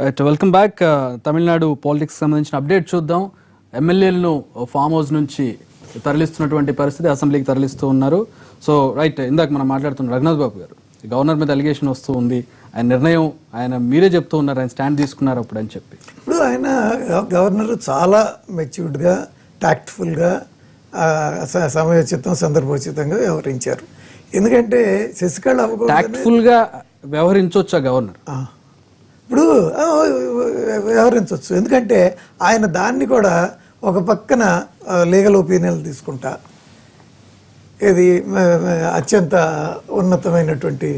Right, welcome back. Tamil Nadu politics సంబంధించిన update చూద్దాం. ఎమ్మెల్యేలను ఫామ్ హౌస్ నుంచి తరలిస్తున్నటువంటి పరిస్థితి, అసెంబ్లీకి తరలిస్తూ ఉన్నారు. సో రైట్, ఇందాక మనం మాట్లాడుతున్న రఘునాథ్ బాబు గారు గవర్నర్ మీద అలిగేషన్ వస్తూ ఉంది. ఆయన నిర్ణయం ఆయన మీరే చెప్తూ ఉన్నారు, ఆయన స్టాండ్ తీసుకున్నారు అప్పుడు అని చెప్పి. ఇప్పుడు ఆయన గవర్నర్ చాలా మెచ్యూర్డ్గా, టాక్ట్ఫుల్గా, సమయోచితం, సందర్భోచితంగా వ్యవహరించారు. ఎందుకంటే శశికళ టాక్ట్ఫుల్గా వ్యవహరించవచ్చా గవర్నర్? ఇప్పుడు వ్యవహరించవచ్చు. ఎందుకంటే ఆయన దాన్ని కూడా ఒక పక్కన లీగల్ ఒపీనియన్ తీసుకుంటా, ఇది అత్యంత ఉన్నతమైనటువంటి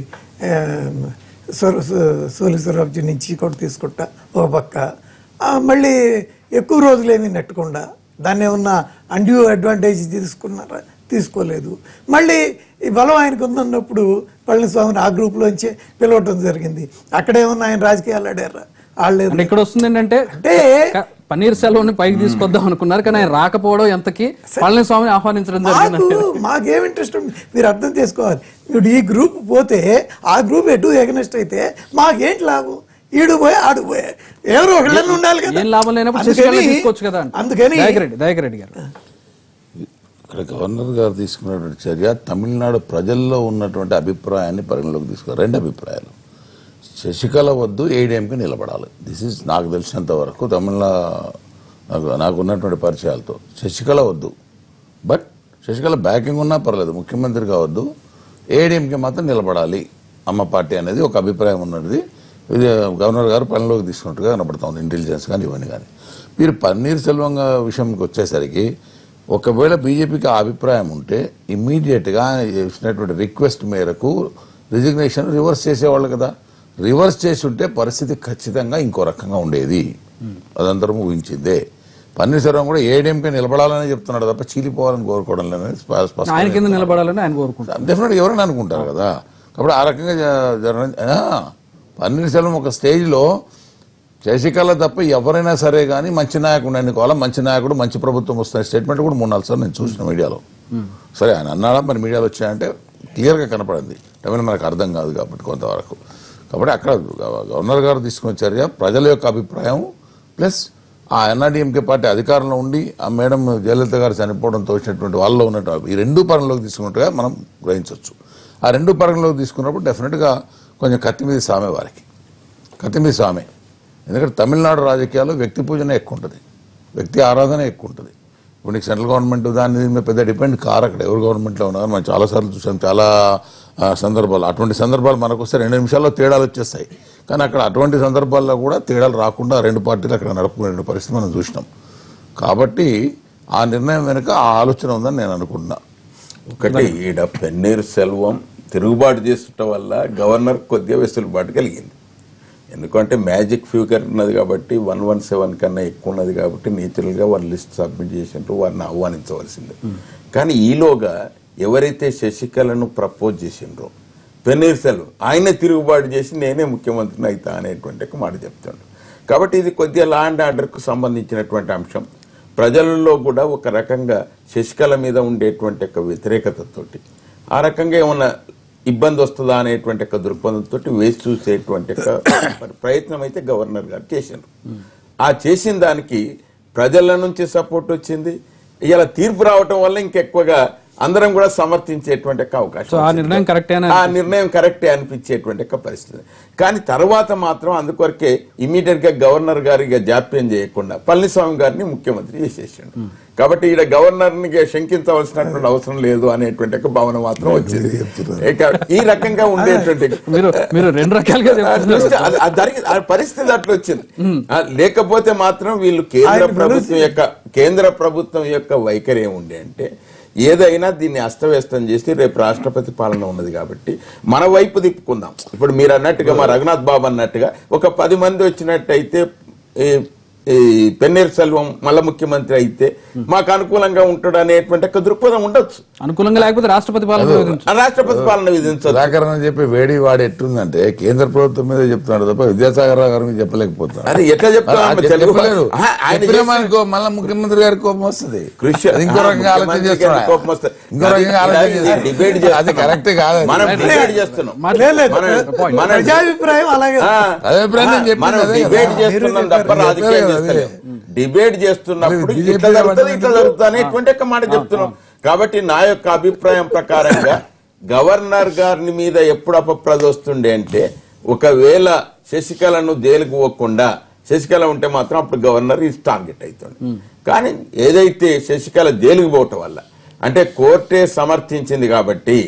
సోలిసిటర్ ఆఫ్ జస్టిస్ నుంచి కూడా తీసుకుంటా ఒక పక్క, మళ్ళీ ఎక్కువ రోజులేమీ నెట్టకుండా దాన్ని ఏమన్నా అన్డ్యూ అడ్వాంటేజ్ తీసుకున్నారా, తీసుకోలేదు. మళ్ళీ ఈ బలం ఆయనకు ఉందన్నప్పుడు పళనిస్వామిని ఆ గ్రూప్లోంచి పిలవటం జరిగింది. అక్కడేమన్నా ఆయన రాజకీయాలు ఆడారా? ఆడలేదు. ఇక్కడ వస్తుంది ఏంటంటే పన్నీర్ సెల్వంని పైకి తీసుకొద్దాం అనుకున్నారు, కానీ ఆయన రాకపోవడం ఎంతకి పళనిస్వామిని ఆహ్వానించడం జరిగింది. మాకేం ఇంట్రెస్ట్ మీరు అర్థం చేసుకోవాలి. ఇప్పుడు ఈ గ్రూప్ పోతే ఆ గ్రూప్ ఎటు ఎగనెస్ట్ అయితే మాకేంటి లాభం? ఈడు పోయి ఆడు పోయే ఎవరు ఒకళ్ళని ఉండాలి కదా. ఏం లాభం లేనప్పుడు తీసుకోవచ్చు కదా. అందుకని దయాకర్ రెడ్డి గారు, ఇక్కడ గవర్నర్ గారు తీసుకున్నటువంటి చర్య తమిళనాడు ప్రజల్లో ఉన్నటువంటి అభిప్రాయాన్ని పరిగణలోకి తీసుకున్నారు. రెండు అభిప్రాయాలు, శశికళ వద్దు, ఏడీఎంకి నిలబడాలి. దిస్ ఈజ్ నాకు తెలిసినంత వరకు నాకు ఉన్నటువంటి పరిచయాలతో శశికళ వద్దు, బట్ శశికళ బ్యాకింగ్ ఉన్నా పర్లేదు, ముఖ్యమంత్రి కావద్దు, ఏడీఎంకి మాత్రం నిలబడాలి అమ్మ పార్టీ అనేది ఒక అభిప్రాయం ఉన్నది. ఇది గవర్నర్ గారు పనిలోకి తీసుకున్నట్టుగా కనబడుతుంది, ఇంటెలిజెన్స్ కానీ ఇవన్నీ. కానీ మీరు పన్నీర్ సెల్వం విషయంకి వచ్చేసరికి ఒకవేళ బీజేపీకి ఆ అభిప్రాయం ఉంటే ఇమ్మీడియట్గా ఇచ్చినటువంటి రిక్వెస్ట్ మేరకు రిజిగ్నేషన్ రివర్స్ చేసేవాళ్ళు కదా. రివర్స్ చేసి ఉంటే పరిస్థితి ఖచ్చితంగా ఇంకో రకంగా ఉండేది. అదంతరం ఊహించిందే. పన్నీర్ సెల్వం కూడా ఏడీఎంకే నిలబడాలని చెప్తున్నాడు తప్ప చీలిపోవాలని కోరుకోవడం లేదని స్పష్టంగా డెఫినెట్గా ఎవరైనా అనుకుంటారు కదా. కాబట్టి ఆ రకంగా పన్నీర్ సెల్వం ఒక స్టేజ్లో శశికళ తప్ప ఎవరైనా సరే కానీ మంచి నాయకుడు ఎన్నుకోవాలి, మంచి నాయకుడు, మంచి ప్రభుత్వం వస్తున్న స్టేట్మెంట్ కూడా 3-4 సార్లు నేను చూసిన మీడియాలో. సరే ఆయన అన్నాడా, మరి మీడియాలో వచ్చాయంటే క్లియర్గా కనపడింది. తమిళ మనకు అర్థం కాదు కాబట్టి కొంతవరకు. కాబట్టి అక్కడ గవర్నర్ గారు తీసుకున్న చర్య ప్రజల యొక్క అభిప్రాయం ప్లస్ ఆ ఎన్ఆర్డీఎంకే పార్టీ అధికారంలో ఉండి ఆ మేడం జయలలిత గారు చనిపోవడంతో వచ్చినటువంటి వాళ్ళలో ఉన్నట్టు ఈ రెండు పరంలోకి తీసుకున్నట్టుగా మనం గ్రహించవచ్చు. ఆ రెండు పరంలోకి తీసుకున్నప్పుడు డెఫినెట్గా కొంచెం కత్తిమీద సామే వారికి, కత్తిమీద సామే. ఎందుకంటే తమిళనాడు రాజకీయాల్లో వ్యక్తి పూజనే ఎక్కువ ఉంటుంది, వ్యక్తి ఆరాధన ఎక్కువ ఉంటుంది. ఇప్పుడు నీకు సెంట్రల్ గవర్నమెంట్ దాని మీద పెద్ద డిపెండ్ కారు, అక్కడ ఎవరు గవర్నమెంట్లో ఉన్నారు మనం చాలాసార్లు చూసాం, చాలా సందర్భాలు. అటువంటి సందర్భాలు మనకు వస్తే 2 నిమిషాల్లో తేడాలు వచ్చేస్తాయి. కానీ అక్కడ అటువంటి సందర్భాల్లో కూడా తేడాలు రాకుండా 2 పార్టీలు అక్కడ నడుపుకునే పరిస్థితి మనం చూసినాం. కాబట్టి ఆ నిర్ణయం వెనుక ఆ ఆలోచన ఉందని నేను అనుకుంటున్నా. ఒకటి ఈడ పన్నీర్ సెల్వం తిరుగుబాటు చేస్తుండటం వల్ల గవర్నర్ కొద్దిగా వెసులుబాటు కలిగింది. ఎందుకంటే మ్యాజిక్ ఫిగర్ ఉన్నది కాబట్టి 117 కన్నా ఎక్కువ ఉన్నది కాబట్టి నేచురల్గా వారు లిస్ట్ సబ్మిట్ చేసినట్టు వారిని ఆహ్వానించవలసిందే. కానీ ఈలోగా ఎవరైతే శశికళను ప్రపోజ్ చేసిండ్రో పన్నీర్ సెల్వం ఆయనే తిరుగుబాటు చేసి నేనే ముఖ్యమంత్రిని అవుతా అనేటువంటి ఒక మాట చెప్తుండ్రు. కాబట్టి ఇది కొద్దిగా లా అండ్ ఆర్డర్కు సంబంధించినటువంటి అంశం. ప్రజలలో కూడా ఒక రకంగా శశికళ మీద ఉండేటువంటి ఒక వ్యతిరేకతతోటి ఆ రకంగా ఏమన్నా ఇబ్బంది వస్తుందా అనేటువంటి ఒక దృక్పథంతో వేసి చూసేటువంటి ప్రయత్నం అయితే గవర్నర్ గారు చేశారు. ఆ చేసిన దానికి ప్రజల నుంచి సపోర్ట్ వచ్చింది. ఇలా తీర్పు రావటం వల్ల ఇంకెక్కువగా అందరం కూడా సమర్థించేటువంటి అవకాశం, ఆ నిర్ణయం కరెక్టే అనిపించేటువంటి పరిస్థితి. కానీ తర్వాత మాత్రం అందుకొరకే ఇమీడియట్ గా గవర్నర్ గారికి జాప్యం చేయకుండా పళనిస్వామి గారిని ముఖ్యమంత్రి చేసేసాడు. కాబట్టి ఈడ గవర్నర్ ని శంకించవలసినటువంటి అవసరం లేదు అనేటువంటి భావన మాత్రం వచ్చింది. ఈ రకంగా ఉండేటువంటి పరిస్థితి అట్లా వచ్చింది. లేకపోతే మాత్రం వీళ్ళు కేంద్ర ప్రభుత్వం యొక్క వైఖరి ఏముండే అంటే ఏదైనా దీన్ని అస్తవ్యస్తం చేసి రేపు రాష్ట్రపతి పాలన ఉన్నది కాబట్టి మన వైపు తిప్పుకుందాం. ఇప్పుడు మీరు అన్నట్టుగా మా రఘునాథ్ బాబు అన్నట్టుగా ఒక 10 మంది వచ్చినట్టయితే ఈ పెన్నేరు సెల్వం మళ్ళా ముఖ్యమంత్రి అయితే మాకు అనుకూలంగా ఉంటాడు అనేటువంటి ఒక దృక్పథం ఉండొచ్చు. అనుకూలంగా లేకపోతే రాష్ట్రపతి పాలన రాష్ట్రపతి పాలన విధించదు. సుధాకర్ అని చెప్పి వేడి వాడు ఎట్టుందంటే కేంద్ర ప్రభుత్వం మీద చెప్తున్నాడు తప్ప విద్యాసాగర్ రావు గారి మీద చెప్పలేకపోతున్నాడు. అది ఎట్లా చెప్తాను, మళ్ళీ ముఖ్యమంత్రి గారి కోపం వస్తుంది, కృషి ఇంకో రకంగా ఆలోచన చేస్తున్నాడు, కోపం వస్తుంది. ఇంకో రకంగా ఆలోచన డిబేట్ చేస్తున్నాడు. అది కరెక్టే కాదు. మనం డిబేట్ చేస్తున్నాం, ప్రజాభిప్రాయం అలాగే అభిప్రాయం నేను చెప్పింది మనం అదే డిబేట్ కదా. చేస్తున్నాం తప్ప రాజకీయం చేస్తలేం. డిబేట్ చేస్తున్నప్పుడు BJP ఇట్లా జరుగుతుంది అనేటువంటి ఒక మాట చెప్తున్నాం. కాబట్టి నా యొక్క అభిప్రాయం ప్రకారంగా గవర్నర్ గారిని మీద ఎప్పుడు అపప్రద వస్తుండే అంటే, ఒకవేళ శశికళను జైలుకు పోకుండా శశికళ ఉంటే మాత్రం అప్పుడు గవర్నర్ ఈ టార్గెట్ అవుతుంది. కానీ ఏదైతే శశికళ జైలుకు పోవటం వల్ల అంటే కోర్టే సమర్థించింది కాబట్టి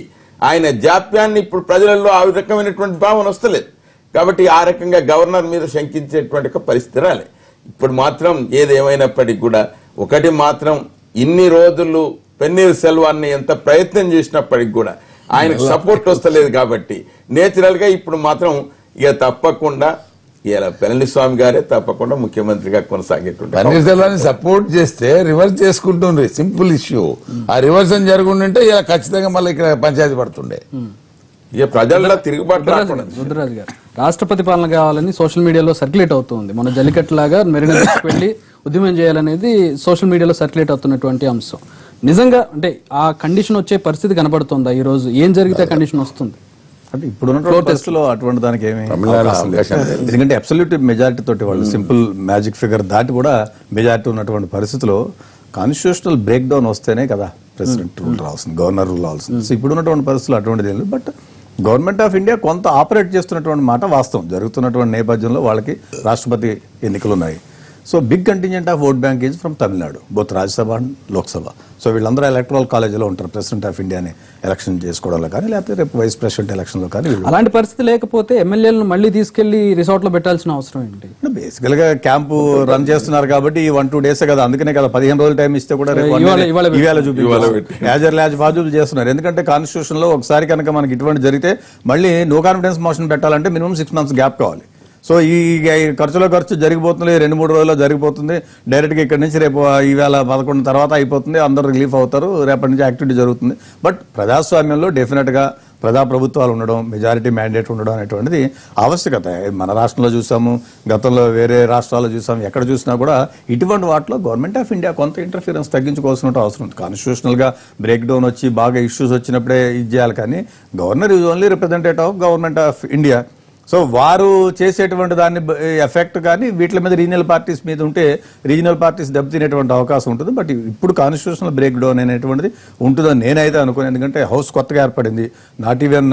ఆయన జాప్యాన్ని ఇప్పుడు ప్రజలలో ఆ రకమైనటువంటి భావన వస్తలేదు. కాబట్టి ఆ రకంగా గవర్నర్ మీద శంకించేటువంటి ఒక పరిస్థితి రాలే. ఇప్పుడు మాత్రం ఏదేమైనప్పటికీ కూడా ఒకటి మాత్రం, ఇన్ని రోజులు పెన్నీరు సెల్వాన్ని ఎంత ప్రయత్నం చేసినప్పటికి కూడా ఆయనకు సపోర్ట్ వస్తలేదు. కాబట్టి నేచురల్ గా ఇప్పుడు మాత్రం ఇక తప్పకుండా ఇలా పళనిస్వామి గారే తప్పకుండా ముఖ్యమంత్రిగా కొనసాగేటువంటి పన్నీర్ సెల్వాన్ని సపోర్ట్ చేస్తే రివర్స్ చేసుకుంటుండ్రి, సింపుల్ ఇష్యూ. ఆ రివర్స్ అని జరుగుంటే ఇలా ఖచ్చితంగా మళ్ళీ ఇక్కడ పంచాయతీ పడుతుండే. ఇక ప్రజల్లో తిరుగుబాటు రాకుండా. రుద్రరాజు గారు, రాష్ట్రపతి పాలన కావాలని సోషల్ మీడియాలో సర్క్యులేట్ అవుతుంది. మన జల్లికట్టు లాగా మెరుగు తీసుకువెళ్ళి ఉద్యమం చేయాలనేది సోషల్ మీడియాలో సర్క్యులేట్ అవుతున్నటువంటి అంశం. నిజంగా అంటే ఆ కండిషన్ వచ్చే పరిస్థితి కనబడుతుందా? ఈ రోజు ఏం జరిగితే కండిషన్ వస్తుంది? అంటే ఇప్పుడున్న టెస్ట్లో అటువంటి దానికి ఏమి అవకాశం లేదు. ఎందుకంటే అబ్సల్యూట్ మెజారిటీ తోటి వాళ్ళు సింపుల్ మ్యాజిక్ ఫిగర్ దాటి కూడా మెజారిటీ ఉన్నటువంటి పరిస్థితిలో కాన్స్టిట్యూషనల్ బ్రేక్ డౌన్ వస్తేనే కదా ప్రెసిడెంట్ రూల్ రావాల్సింది, గవర్నర్ రూల్ రావాల్సింది. సో ఇప్పుడున్నటువంటి పరిస్థితులు అటువంటిది ఏం లేదు. బట్ గవర్నమెంట్ ఆఫ్ ఇండియా కొంత ఆపరేట్ చేస్తున్నటువంటి మాట వాస్తవం. జరుగుతున్నటువంటి నేపథ్యంలో వాళ్ళకి రాష్ట్రపతి ఎన్నికలు ఉన్నాయి. So big contingent of vote bank is from Tamil Nadu, both Rajya Sabha and Lok Sabha. So వీళ్ళందరూ ఎలక్ట్రల్ కాలేజీలో ఉంటారు. ప్రెసిడెంట్ ఆఫ్ ఇండియాని ఎలక్షన్ చేసుకోవడంలో కానీ, లేకపోతే రేపు వైస్ ప్రెసిడెంట్ ఎలక్షన్లో కానీ. అలాంటి పరిస్థితి లేకపోతే ఎమ్మెల్యేలను మళ్ళీ తీసుకెళ్లి రిసార్ట్ లో పెట్టాల్సిన అవసరం ఏంటి? బేసికల్ గా క్యాంపు రన్ చేస్తున్నారు కాబట్టి 1-2 days కదా, అందుకనే కదా 15 రోజులు టైం ఇస్తే కూడా ఇవాళ చూపించారు బాధ్యతలు చేస్తున్నారు. ఎందుకంటే కాన్స్టిట్యూషన్ లో ఒకసారి కనుక మనకి ఇటువంటి జరిగితే మళ్ళీ నో కాన్ఫిడెన్స్ మోషన్ పెట్టాలంటే మినిమం 6 months గ్యాప్ కావాలి. సో ఈ ఖర్చు జరిగిపోతుంది, 2-3 రోజుల్లో జరిగిపోతుంది. డైరెక్ట్గా ఇక్కడ నుంచి రేపు ఈవేళ 11 తర్వాత అయిపోతుంది, అందరూ రిలీఫ్ అవుతారు, రేపటి నుంచి యాక్టివిటీ జరుగుతుంది. బట్ ప్రజాస్వామ్యంలో డెఫినెట్గా ప్రజాప్రభుత్వాలు ఉండడం, మెజారిటీ మ్యాండేట్ ఉండడం అనేటువంటిది ఆవశ్యకత. మన రాష్ట్రంలో చూసాము, గతంలో వేరే రాష్ట్రాల్లో చూసాము, ఎక్కడ చూసినా కూడా ఇటువంటి వాటిలో గవర్నమెంట్ ఆఫ్ ఇండియా కొంత ఇంటర్ఫిరెన్స్ తగ్గించుకోవాల్సిన అవసరం ఉంది. కాన్స్టిట్యూషనల్గా బ్రేక్ డౌన్ వచ్చి బాగా ఇష్యూస్ వచ్చినప్పుడే ఇది చేయాలి. కానీ governor is only representative of government of India. So వారు చేసేటువంటి దాన్ని ఎఫెక్ట్ కానీ వీటి మీద రీజనల్ పార్టీస్ మీద ఉంటే రీజనల్ పార్టీస్ దెబ్బతినేటువంటి అవకాశం ఉంటుంది. బట్ ఇప్పుడు కాన్స్టిట్యూషనల్ బ్రేక్ డౌన్ అనేటువంటిది ఉంటుందని నేనైతే అనుకున్నాను. ఎందుకంటే హౌస్ కొత్తగా ఏర్పడింది, నాట్ ఈవెన్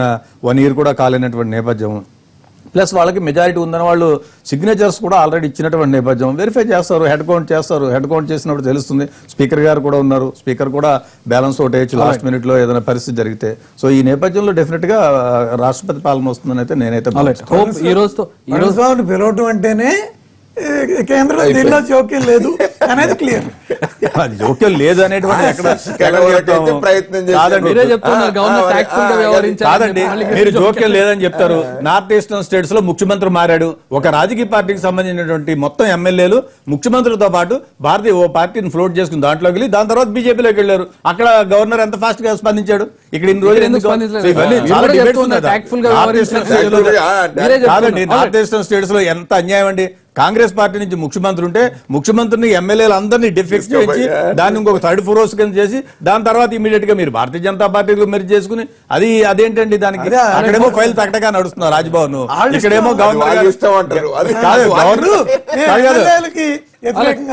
1 year కూడా కాలేనటువంటి నేపథ్యం. ప్లస్ వాళ్ళకి మెజారిటీ ఉందని వాళ్ళు సిగ్నేచర్స్ కూడా ఆల్రెడీ ఇచ్చినటువంటి నేపథ్యం. వెరిఫై చేస్తారు, హెడ్ కౌంట్ చేస్తారు. హెడ్ కౌంట్ చేసినప్పుడు తెలుస్తుంది. స్పీకర్ గారు కూడా ఉన్నారు, స్పీకర్ కూడా బ్యాలెన్స్ అవుట్ అయ్యొచ్చు లాస్ట్ మినిట్ లో ఏదైనా పరిస్థితి జరిగితే. సో ఈ నేపథ్యంలో డెఫినెట్ గా రాష్ట్రపతి పాలన వస్తుందని అయితే నేనైతే ఈ రోజు పిలవటం అంటేనే కేంద్రం దీనిలో జోక్యం లేదు అనేది క్లియర్. జోక్యం లేదు అనేటువంటి కాదండి, మీరు జోక్యం లేదని చెప్తారు. నార్త్ ఈస్టర్న్ స్టేట్స్ లో ముఖ్యమంత్రి మారాడు, ఒక రాజకీయ పార్టీకి సంబంధించినటువంటి మొత్తం ఎమ్మెల్యేలు ముఖ్యమంత్రితో పాటు భారతీయ ఓ పార్టీని ఫ్లోట్ చేసుకుని దాంట్లోకి వెళ్ళి దాని తర్వాత బీజేపీలోకి వెళ్ళారు. అక్కడ గవర్నర్ ఎంత ఫాస్ట్ గా స్పందించాడు, ఇక్కడ ఇన్ని రోజులు ఎందుకు కాదండి. నార్త్ ఈస్టర్న్ స్టేట్స్ లో ఎంత అన్యాయం అండి. కాంగ్రెస్ పార్టీ నుంచి ముఖ్యమంత్రి ఉంటే ముఖ్యమంత్రిని ఎమ్మెల్యేలు అందరినీ డిఫెక్ట్ చేసి దాన్ని ఇంకొక 3rd floor కింద చేసి దాని తర్వాత ఇమీడియట్ గా మీరు భారతీయ జనతా పార్టీలో మెర్జ్ చేసుకుని అదేంటండి దానికి అక్కడేమో ఫైల్ తగ్గటగా నడుస్తున్నారు రాజ్భవన్, ఇక్కడేమో గవర్నర్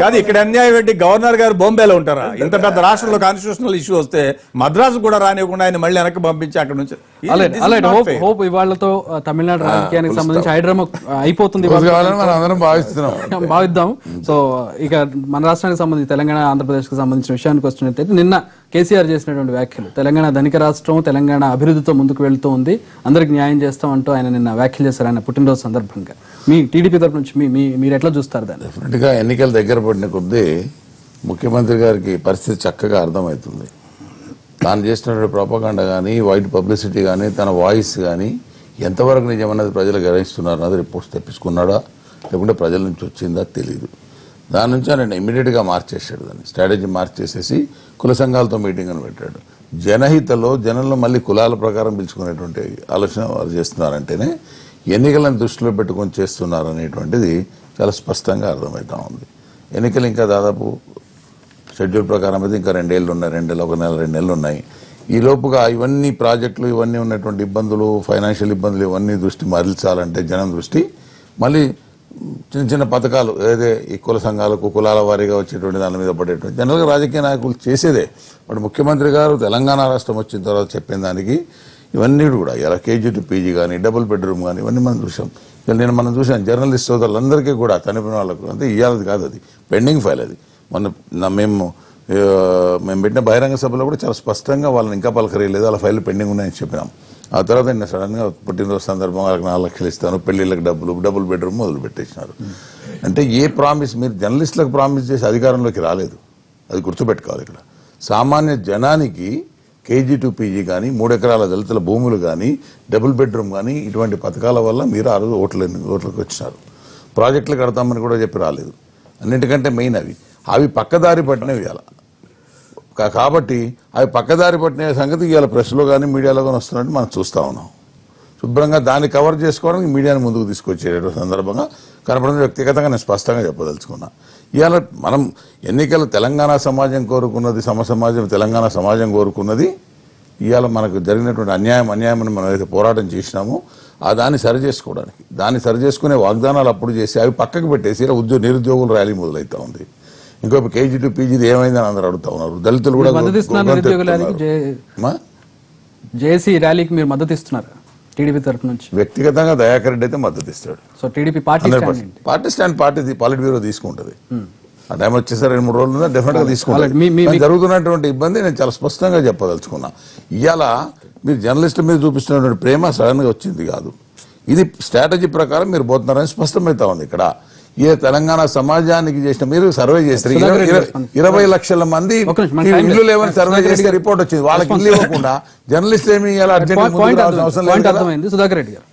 కాదు. ఇక్కడ అన్యాయం ఏంటి? గవర్నర్ గారు బాంబేలో ఉంటారా? ఇంత పెద్ద రాష్ట్రంలో కాన్స్టిట్యూషనల్ ఇష్యూ వస్తే మద్రాసు కూడా రానివ్వకుండా ఆయన మళ్ళీ వెనక్కి పంపించి అక్కడ నుంచి ఇవాళతో తమిళనాడు రాజకీయానికి సంబంధించి హైడ్రామా అయిపోతుంది భావిద్దాం. సో ఇక మన రాష్ట్రానికి సంబంధించి తెలంగాణ ఆంధ్రప్రదేశ్ కి సంబంధించిన విషయానికి వచ్చినట్టయితే నిన్న కేసీఆర్ చేసినటువంటి వ్యాఖ్యలు, తెలంగాణ ధనిక రాష్ట్రం, తెలంగాణ అభివృద్ధితో ముందుకు వెళ్తూ ఉంది, అందరికి న్యాయం చేస్తాం అంటూ ఆయన నిన్న వ్యాఖ్యలు చేశారు ఆయన పుట్టినరోజు సందర్భంగా. మీ టీడీపీ తరఫు నుంచి మీరు ఎట్లా చూస్తారు దాన్ని? డెఫినెట్ గా ఎన్నికలు దగ్గర పడిన కొద్దీ ముఖ్యమంత్రి గారికి పరిస్థితి చక్కగా అర్థమవుతుంది. తాను చేసినటువంటి ప్రొపగండా కానీ, వైట్ పబ్లిసిటీ కానీ, తన వాయిస్ కానీ ఎంతవరకు నిజమన్నది ప్రజలు గ్రహిస్తున్నారు అన్నది రిపోర్ట్స్ తెప్పించుకున్నాడా లేకుంటే ప్రజల నుంచి వచ్చిందా తెలియదు. దాని నుంచి ఆయన ఇమీడియట్గా మార్చేసాడు, దాన్ని స్ట్రాటజీ మార్చేసేసి కుల సంఘాలతో మీటింగ్ అని పెట్టాడు. జనహితలో జనంలో మళ్ళీ కులాల ప్రకారం పిలుచుకునేటువంటి ఆలోచన వారు చేస్తున్నారంటేనే ఎన్నికలను దృష్టిలో పెట్టుకొని చేస్తున్నారు అనేటువంటిది చాలా స్పష్టంగా అర్థమవుతా ఉంది. ఎన్నికలు ఇంకా దాదాపు షెడ్యూల్ ప్రకారం అయితే ఇంకా 2 ఏళ్ళు ఉన్నాయి, 2 నెలలు, 1 నెల 2 నెలలు ఉన్నాయి. ఈ లోపుగా ఇవన్నీ ప్రాజెక్టులు, ఇవన్నీ ఉన్నటువంటి ఇబ్బందులు, ఫైనాన్షియల్ ఇబ్బందులు ఇవన్నీ దృష్టి మరల్చాలంటే జనం దృష్టి మళ్ళీ చిన్న చిన్న పథకాలు ఏదే ఈ కుల సంఘాలకు కులాల వారీగా వచ్చేటువంటి దాని మీద పడేటువంటి జనరల్గా రాజకీయ నాయకులు చేసేదే. బట్ ముఖ్యమంత్రి గారు తెలంగాణ రాష్ట్రం వచ్చిన తర్వాత చెప్పిన దానికి ఇవన్నీ కూడా ఇలా కేజీ టు పీజీ కానీ, డబుల్ బెడ్రూమ్ కానీ ఇవన్నీ మనం చూసాం. నేను మనం చూసాం జర్నలిస్ట్ సోదరులందరికీ కూడా చనిపోయిన వాళ్ళకు అంటే ఇవ్వాలది కాదు, అది పెండింగ్ ఫైల్. అది మేము పెట్టిన బహిరంగ సభలో కూడా చాలా స్పష్టంగా వాళ్ళని ఇంకా పలకరియలేదు, అలా ఫైల్ పెండింగ్ ఉన్నాయని చెప్పినాం. ఆ తర్వాత నేను సడన్గా పుట్టినరోజు సందర్భంగా వాళ్ళకి 4 లక్షలు ఇస్తాను, పెళ్లిళ్ళకి డబుల్ బెడ్రూమ్ మొదలు పెట్టేసినారు. అంటే ఏ ప్రామిస్ మీరు జర్నలిస్టులకు ప్రామిస్ చేసి అధికారంలోకి రాలేదు, అది గుర్తుపెట్టుకోవాలి. ఇక్కడ సామాన్య జనానికి కేజీ టు పీజీ కానీ, 3 ఎకరాల దళితుల భూములు కానీ, డబుల్ బెడ్రూమ్ కానీ ఇటువంటి పథకాల వల్ల మీరు ఆ రోజు ఓట్లకు వచ్చినారు. ప్రాజెక్టులు కడతామని కూడా చెప్పి రాలేదు. అన్నింటికంటే మెయిన్ అవి పక్కదారి పట్టినవి ఇవాళ. కాబట్టి అవి పక్కదారి పట్టిన సంగతి ఇవాళ ప్రెస్లో కానీ మీడియాలో కానీ వస్తున్నట్టు మనం చూస్తూ ఉన్నాం. శుభ్రంగా దాన్ని కవర్ చేసుకోవడానికి మీడియాని ముందుకు తీసుకొచ్చే సందర్భంగా కనపడింది. వ్యక్తిగతంగా నేను స్పష్టంగా చెప్పదలుచుకున్నా. ఇవాళ మనం ఎన్నికలు తెలంగాణ సమాజం కోరుకున్నది, సమాజం తెలంగాణ సమాజం కోరుకున్నది. ఇవాళ మనకు జరిగినటువంటి అన్యాయం అని మనం ఏదైతే పోరాటం చేసినామో దాన్ని సరిచేసుకునే వాగ్దానాలు అప్పుడు చేసి అవి పక్కకు పెట్టేసి నిరుద్యోగుల ర్యాలీ మొదలవుతా ఉంది. ఇంకొక కేజీ టు పీజీది ఏమైందని అందరూ అడుగుతా ఉన్నారు. దళితులు కూడా జేఏసీ ర్యాలీకి మీరు మద్దతు ఇస్తున్నారు టీడీపీ తరఫు నుంచి? వ్యక్తిగతంగా దయాకర్ రెడ్డి అయితే మద్దతు ఇస్తాడు. So TDP party stand politburo తీసుకుంటది. ఆ టైం వచ్చేసరి 2-3 రోజులు డెఫినెట్ గా తీసుకుంటారు. జరుగుతున్నటువంటి ఇబ్బంది నేను చాలా స్పష్టంగా చెప్పదలుచుకున్నా. ఇవాళ మీరు జర్నలిస్టుల మీద చూపిస్తున్నటువంటి ప్రేమ సడన్ గా వచ్చింది కాదు, ఇది స్ట్రాటజీ ప్రకారం మీరు పోతున్నారని స్పష్టమవుతా ఉంది. ఇక్కడ ఏ తెలంగాణ సమాజానికి చేసిన మీరు సర్వే చేస్తారు, 20 లక్షల మంది ఇల్లు లేవని సర్వే చేస్తే రిపోర్ట్ వచ్చింది. వాళ్ళకి ఇల్లు ఇవ్వకుండా జర్నలిస్ట్ ఏమి సుధాకర్ రెడ్డి గారు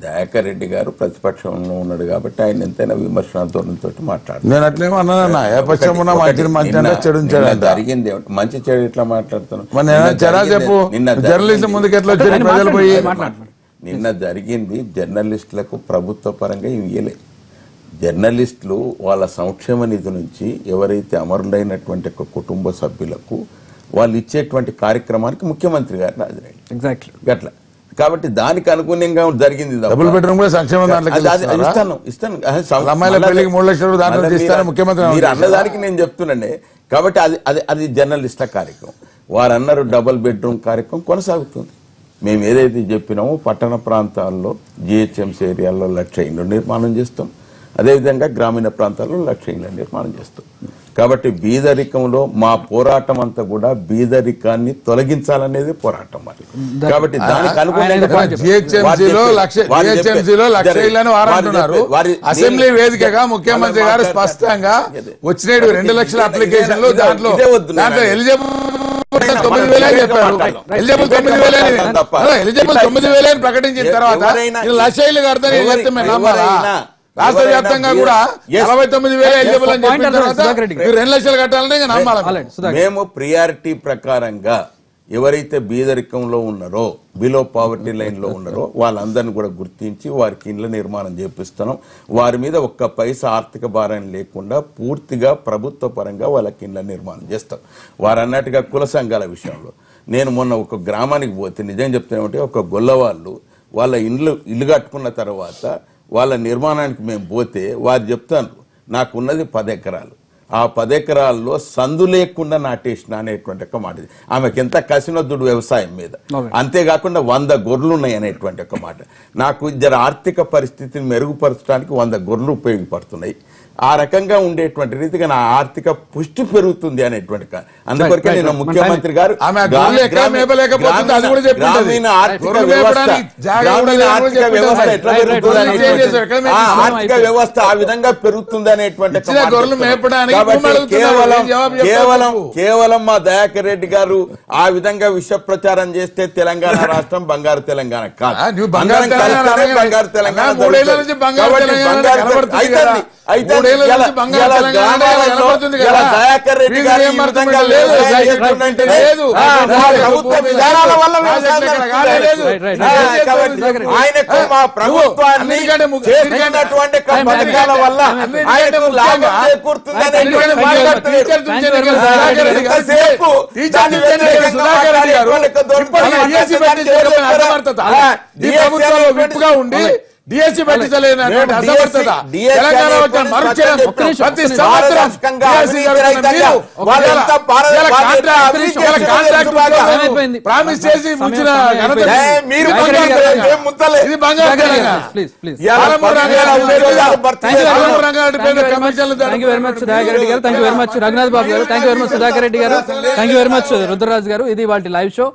దయాకర్ రెడ్డి గారు ప్రతిపక్షంలో ఉన్నాడు కాబట్టి ఆయన ఎంతైనా విమర్శనతో మాట్లాడారు. నేను అట్లేమన్నా జరిగింది మంచి చెడు ఇట్లా మాట్లాడుతున్నాను. జర్నలిస్ట్ ముందుకు ఎట్లా ప్రజలు పోయి నిన్న జరిగింది జర్నలిస్టులకు ప్రభుత్వ పరంగా ఇవ్వలే. జర్నలిస్టులు వాళ్ళ సంక్షేమ నిధి నుంచి ఎవరైతే అమరులైనటువంటి కుటుంబ సభ్యులకు వాళ్ళు ఇచ్చేటువంటి కార్యక్రమానికి ముఖ్యమంత్రి గారు హాజరైంది. ఎగ్జాక్ట్లీ గట్లా కాబట్టి దానికి అనుగుణంగా జరిగింది. డబుల్ బెడ్రూమ్ కూడా సంక్షేమ మీరు అన్నదానికి నేను చెప్తున్నాండి. కాబట్టి అది జర్నలిస్టుల కార్యక్రమం. వారు అన్నారు డబుల్ బెడ్రూమ్ కార్యక్రమం కొనసాగుతుంది. మేము ఏదైతే చెప్పినామో పట్టణ ప్రాంతాల్లో జిహెచ్ఎంసీ ఏరియాల్లో 1,00,000 ఇళ్ళు నిర్మాణం చేస్తాం, అదేవిధంగా గ్రామీణ ప్రాంతాల్లో 1,00,000 ఇళ్ళ నిర్మాణం చేస్తాం. కాబట్టి బీదరికంలో మా పోరాటం అంతా కూడా బీదరికాన్ని తొలగించాలనేది పోరాటం. కాబట్టి దానికి అసెంబ్లీ వేదికగా ముఖ్యమంత్రి గారు స్పష్టంగా వచ్చిన 2 లక్షల అప్లికేషన్లు దాంట్లో ఎలిజిబుల్ 9,000 చెప్పారు. ఎలిజిబుల్ 9,000 అని ప్రకటించిన తర్వాత 1,00,000 ఇళ్ళు కడతారని చెప్తే మేము నమ్మాలా? రాష్ట్ర వ్యాప్తంగా కూడా 49,000 ఎలిజిబుల్ అని చెప్పిన తర్వాత 2 లక్షలు కట్టాలని నమ్మాలి. మేము ప్రియారిటీ ప్రకారంగా ఎవరైతే బీదరికంలో ఉన్నారో, బిలో పావర్టీ లైన్ లో ఉన్నారో వాళ్ళందరినీ కూడా గుర్తించి వారికి ఇండ్ల నిర్మాణం చేపిస్తున్నాం. వారి మీద ఒక్క పైసా ఆర్థిక భారం లేకుండా పూర్తిగా ప్రభుత్వ పరంగా వాళ్ళకి ఇండ్ల నిర్మాణం చేస్తాం. వారు అన్నట్టుగా కుల సంఘాల విషయంలో నేను మొన్న ఒక గ్రామానికి పోతే నిజం చెప్తానంటే ఒక గొల్లవాళ్ళు వాళ్ళ ఇల్లు కట్టుకున్న తర్వాత వాళ్ళ నిర్మాణానికి మేము పోతే వారు చెప్తాను నాకున్నది 10 ఎకరాలు, ఆ 10 ఎకరాల్లో సందు లేకుండా నాటేసిన అనేటువంటి ఒక మాట. ఆమెకి ఎంత కసినొద్దుడు వ్యవసాయం మీద, అంతేకాకుండా 100 గొర్రెలు ఉన్నాయి అనేటువంటి ఒక మాట. నాకు ఆర్థిక పరిస్థితిని మెరుగుపరచడానికి 100 గొర్రెలు ఉపయోగపడుతున్నాయి. ఆ రకంగా ఉండేటువంటి రీతిగా నా ఆర్థిక పుష్టి పెరుగుతుంది అనేటువంటి. అందుకొరకే నేను ముఖ్యమంత్రి గారు గ్రామీణ ఆర్థిక వ్యవస్థ ఆ విధంగా పెరుగుతుంది అనేటువంటి. కేవలం మా దయాకర్ రెడ్డి గారు ఆ విధంగా విష ప్రచారం చేస్తే తెలంగాణ రాష్ట్రం బంగారు తెలంగాణ కాదు. బంగారు తెలంగాణ 3 ఏళ్ల నుంచి బంగారు తెలంగాణ కనబడుతుంది కదా. దయాకర్ రెడ్డి గారు ఈ విధంగా లేదు. ప్రభుత్వ విధానాల వల్ల ఆయనకు మా ప్రభుత్వాన్ని చేసినటువంటి పథకాల వల్ల ఆయనకు లాభం చేకూరుతుందని విప్పుగా ఉండి డిఎస్సీ పెట్టించలేనటువంటి అసమర్థత తెలంగాణ వచ్చిన మరుక్షణం ప్రతి సంవత్సరం ప్రామిస్ చేసి ఉంచిన మీరు థ్యాంక్ ఇది బంగారు you very much Dayakar Reddy garu, thank you very much Raghunath Babu garu, thank you very much Sudhakar Reddy garu, thank you very much Rudraraju garu. ఇది వాళ్ళ లైవ్ షో.